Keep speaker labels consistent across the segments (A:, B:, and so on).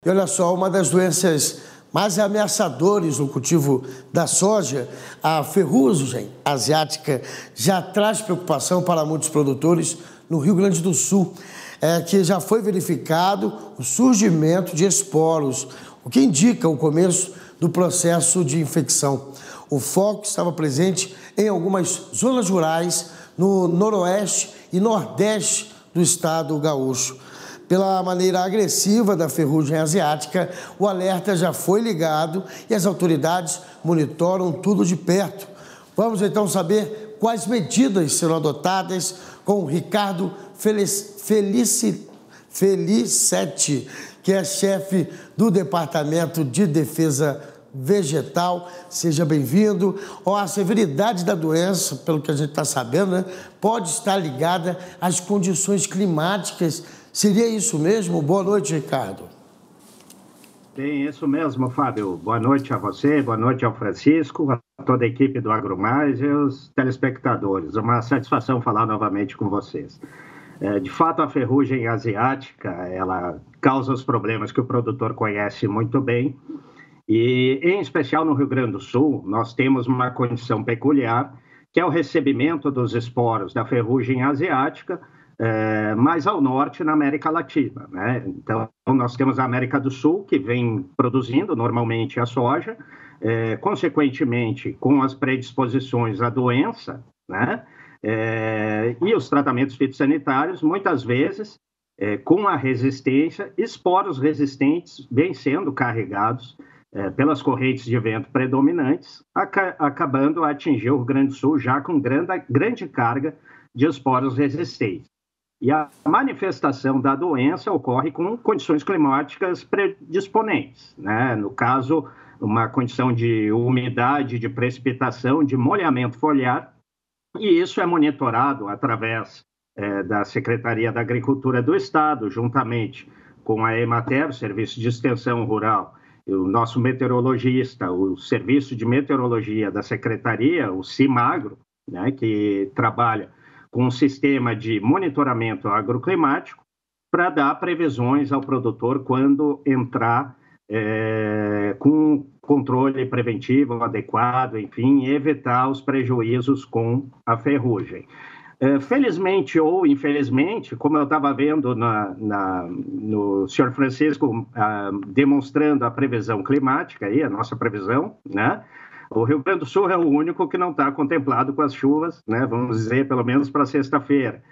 A: E olha só, uma das doenças mais ameaçadoras no cultivo da soja, a ferrugem asiática, já traz preocupação para muitos produtores no Rio Grande do Sul, que já foi verificado o surgimento de esporos, o que indica o começo do processo de infecção. O foco estava presente em algumas zonas rurais no noroeste e nordeste do estado gaúcho. Pela maneira agressiva da ferrugem asiática, o alerta já foi ligado e as autoridades monitoram tudo de perto. Vamos então saber quais medidas serão adotadas com o Ricardo Felicetti, que é chefe do Departamento de Defesa Vegetal. Seja bem-vindo. A severidade da doença, pelo que a gente está sabendo, né, pode estar ligada às condições climáticas. Seria isso mesmo? Boa noite, Ricardo.
B: Sim, isso mesmo, Fábio. Boa noite a você, boa noite ao Francisco, a toda a equipe do AgroMais e os telespectadores. Uma satisfação falar novamente com vocês. De fato, a ferrugem asiática, ela causa os problemas que o produtor conhece muito bem. E, em especial no Rio Grande do Sul, nós temos uma condição peculiar, que é o recebimento dos esporos da ferrugem asiática, mais ao norte, na América Latina, né? Então, nós temos a América do Sul, que vem produzindo normalmente a soja, consequentemente, com as predisposições à doença, né? E os tratamentos fitossanitários, muitas vezes, com a resistência, esporos resistentes vêm sendo carregados pelas correntes de vento predominantes, acabando a atingir o Rio Grande do Sul já com grande carga de esporos resistentes. E a manifestação da doença ocorre com condições climáticas predisponentes, né? No caso, uma condição de umidade, de precipitação, de molhamento foliar, e isso é monitorado através da Secretaria da Agricultura do Estado, juntamente com a Emater, o Serviço de Extensão Rural, o nosso meteorologista, o Serviço de Meteorologia da Secretaria, o CIMAGRO, né, que trabalha com um sistema de monitoramento agroclimático para dar previsões ao produtor quando entrar com controle preventivo adequado, enfim, e evitar os prejuízos com a ferrugem. Felizmente ou infelizmente, como eu estava vendo no senhor Francisco demonstrando a previsão climática, aí, a nossa previsão, né? O Rio Grande do Sul é o único que não está contemplado com as chuvas, né? Vamos dizer, pelo menos para sexta-feira.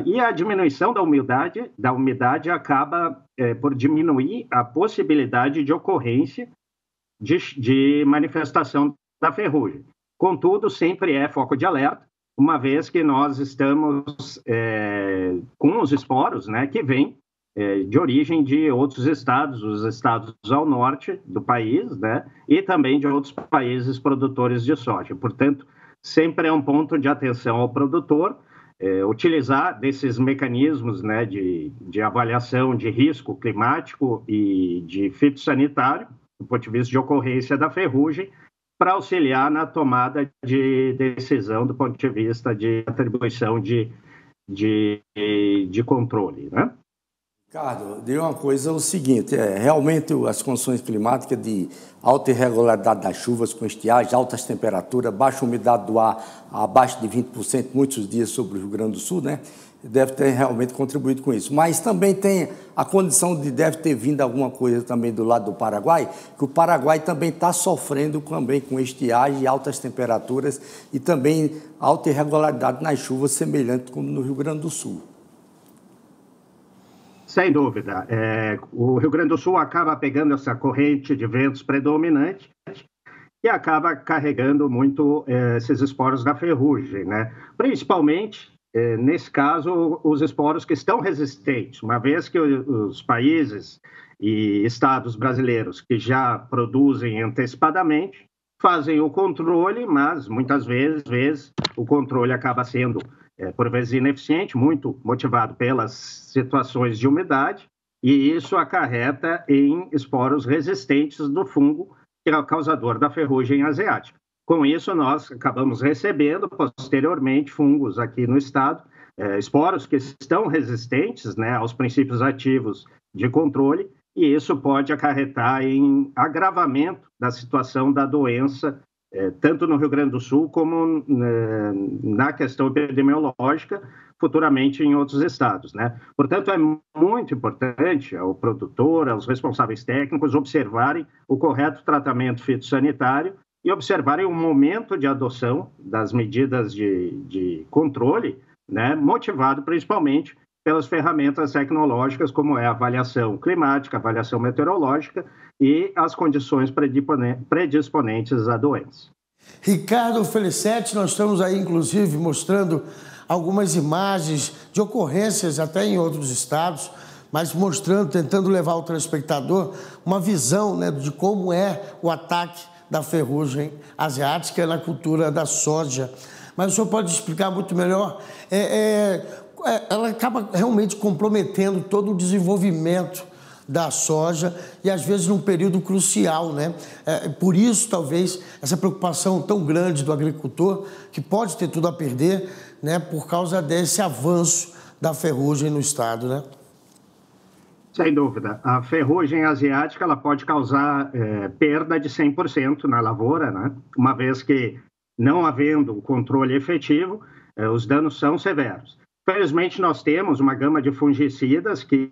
B: E a diminuição da umidade acaba por diminuir a possibilidade de ocorrência de manifestação da ferrugem. Contudo, sempre é foco de alerta, uma vez que nós estamos com os esporos, né, que vêm de origem de outros estados, os estados ao norte do país, né, e também de outros países produtores de soja. Portanto, sempre é um ponto de atenção ao produtor utilizar desses mecanismos, né, de avaliação de risco climático e de fitossanitário, do ponto de vista de ocorrência da ferrugem, para auxiliar na tomada de decisão do ponto de vista de atribuição de controle, né?
C: Ricardo, diga uma coisa, o seguinte, realmente as condições climáticas de alta irregularidade das chuvas com estiagem, altas temperaturas, baixa umidade do ar, abaixo de 20%, muitos dias sobre o Rio Grande do Sul, né? Deve ter realmente contribuído com isso. Mas também tem a condição de deve ter vindo alguma coisa também do lado do Paraguai, que o Paraguai também está sofrendo também com estiagem, altas temperaturas e também alta irregularidade nas chuvas, semelhante como no Rio Grande do Sul.
B: Sem dúvida. O Rio Grande do Sul acaba pegando essa corrente de ventos predominante e acaba carregando muito esses esporos da ferrugem, né? Principalmente, nesse caso, os esporos que estão resistentes, uma vez que os países e estados brasileiros que já produzem antecipadamente fazem o controle, mas muitas vezes o controle acaba sendo por vezes ineficiente, muito motivado pelas situações de umidade, e isso acarreta em esporos resistentes do fungo, que é o causador da ferrugem asiática. Com isso, nós acabamos recebendo, posteriormente, fungos aqui no estado, esporos que estão resistentes, né, aos princípios ativos de controle, e isso pode acarretar em agravamento da situação da doença, tanto no Rio Grande do Sul como na questão epidemiológica, futuramente em outros estados, né? Portanto, é muito importante ao produtor, aos responsáveis técnicos, observarem o correto tratamento fitossanitário e observarem o momento de adoção das medidas de controle, né? Motivado principalmente pelas ferramentas tecnológicas, como é a avaliação climática, a avaliação meteorológica e as condições predisponentes à doença.
A: Ricardo Felicetti, nós estamos aí, inclusive, mostrando algumas imagens de ocorrências até em outros estados, mas mostrando, tentando levar ao telespectador uma visão, né, de como é o ataque da ferrugem asiática na cultura da soja. Mas o senhor pode explicar muito melhor? Ela acaba realmente comprometendo todo o desenvolvimento da soja e, às vezes, num período crucial, né? Por isso, talvez, essa preocupação tão grande do agricultor, que pode ter tudo a perder, né, por causa desse avanço da ferrugem no estado, né?
B: Sem dúvida. A ferrugem asiática ela pode causar perda de 100% na lavoura, né? Uma vez que, não havendo controle efetivo, os danos são severos. Felizmente, nós temos uma gama de fungicidas que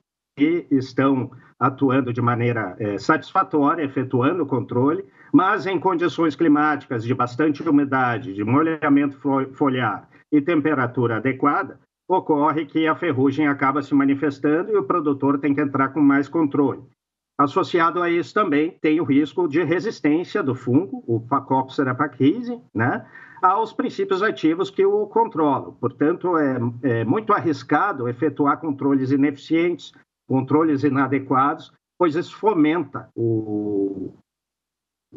B: estão atuando de maneira satisfatória, efetuando o controle, mas em condições climáticas de bastante umidade, de molhamento foliar e temperatura adequada, ocorre que a ferrugem acaba se manifestando e o produtor tem que entrar com mais controle. Associado a isso também tem o risco de resistência do fungo, o Phacopsera pachyrhizii, né, aos princípios ativos que o controlam. Portanto, é muito arriscado efetuar controles ineficientes, controles inadequados, pois isso fomenta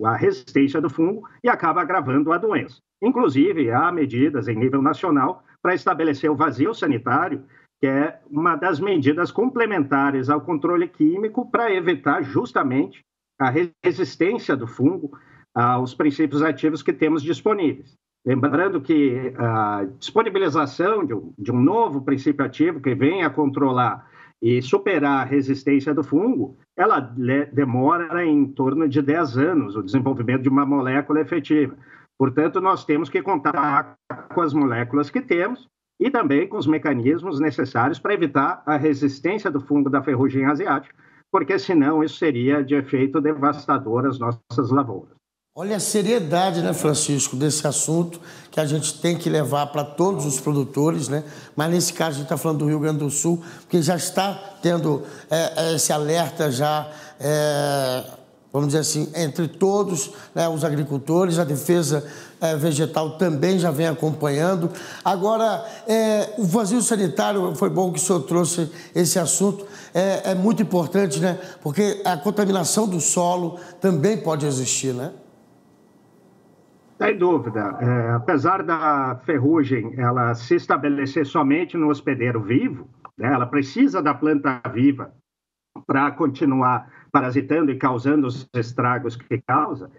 B: a resistência do fungo e acaba agravando a doença. Inclusive, há medidas em nível nacional para estabelecer o vazio sanitário, que é uma das medidas complementares ao controle químico para evitar justamente a resistência do fungo aos princípios ativos que temos disponíveis. Lembrando que a disponibilização de um novo princípio ativo que venha a controlar e superar a resistência do fungo, ela demora em torno de 10 anos o desenvolvimento de uma molécula efetiva. Portanto, nós temos que contar com as moléculas que temos e também com os mecanismos necessários para evitar a resistência do fungo da ferrugem asiática, porque senão isso seria de efeito devastador às nossas lavouras.
A: Olha a seriedade, né, Francisco, desse assunto que a gente tem que levar para todos os produtores, né? Mas nesse caso a gente está falando do Rio Grande do Sul, porque já está tendo esse alerta já, vamos dizer assim, entre todos, né, os agricultores, a defesa vegetal também já vem acompanhando. Agora, o vazio sanitário, foi bom que o senhor trouxe esse assunto, é muito importante, né? Porque a contaminação do solo também pode existir, né?
B: Sem dúvida. Apesar da ferrugem ela se estabelecer somente no hospedeiro vivo, né, ela precisa da planta viva para continuar parasitando e causando os estragos que causa.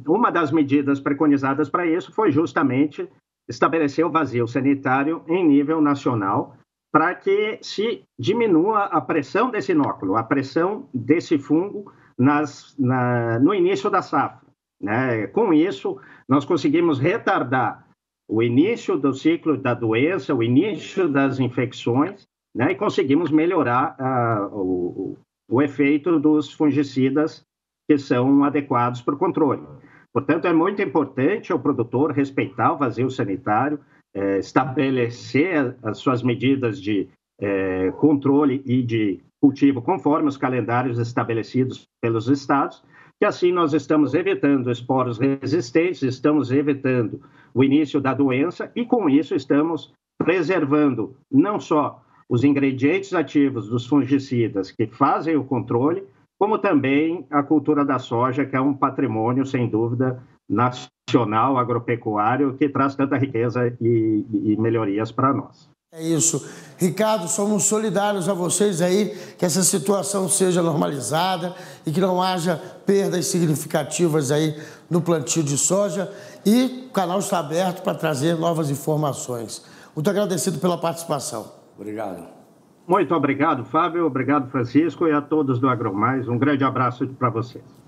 B: Uma das medidas preconizadas para isso foi justamente estabelecer o vazio sanitário em nível nacional para que se diminua a pressão desse inóculo, a pressão desse fungo no início da safra. Né? Com isso, nós conseguimos retardar o início do ciclo da doença, o início das infecções, né? E conseguimos melhorar o efeito dos fungicidas que são adequados para o controle. Portanto, é muito importante o produtor respeitar o vazio sanitário, estabelecer as suas medidas de controle e de cultivo conforme os calendários estabelecidos pelos estados, que assim nós estamos evitando esporos resistentes, estamos evitando o início da doença e, com isso, estamos preservando não só os ingredientes ativos dos fungicidas que fazem o controle, como também a cultura da soja, que é um patrimônio, sem dúvida, nacional, agropecuário, que traz tanta riqueza e melhorias para nós.
A: É isso. Ricardo, somos solidários a vocês aí, que essa situação seja normalizada e que não haja perdas significativas aí no plantio de soja. E o canal está aberto para trazer novas informações. Muito agradecido pela participação.
C: Obrigado.
B: Muito obrigado, Fábio. Obrigado, Francisco, e a todos do AgroMais. Um grande abraço para vocês.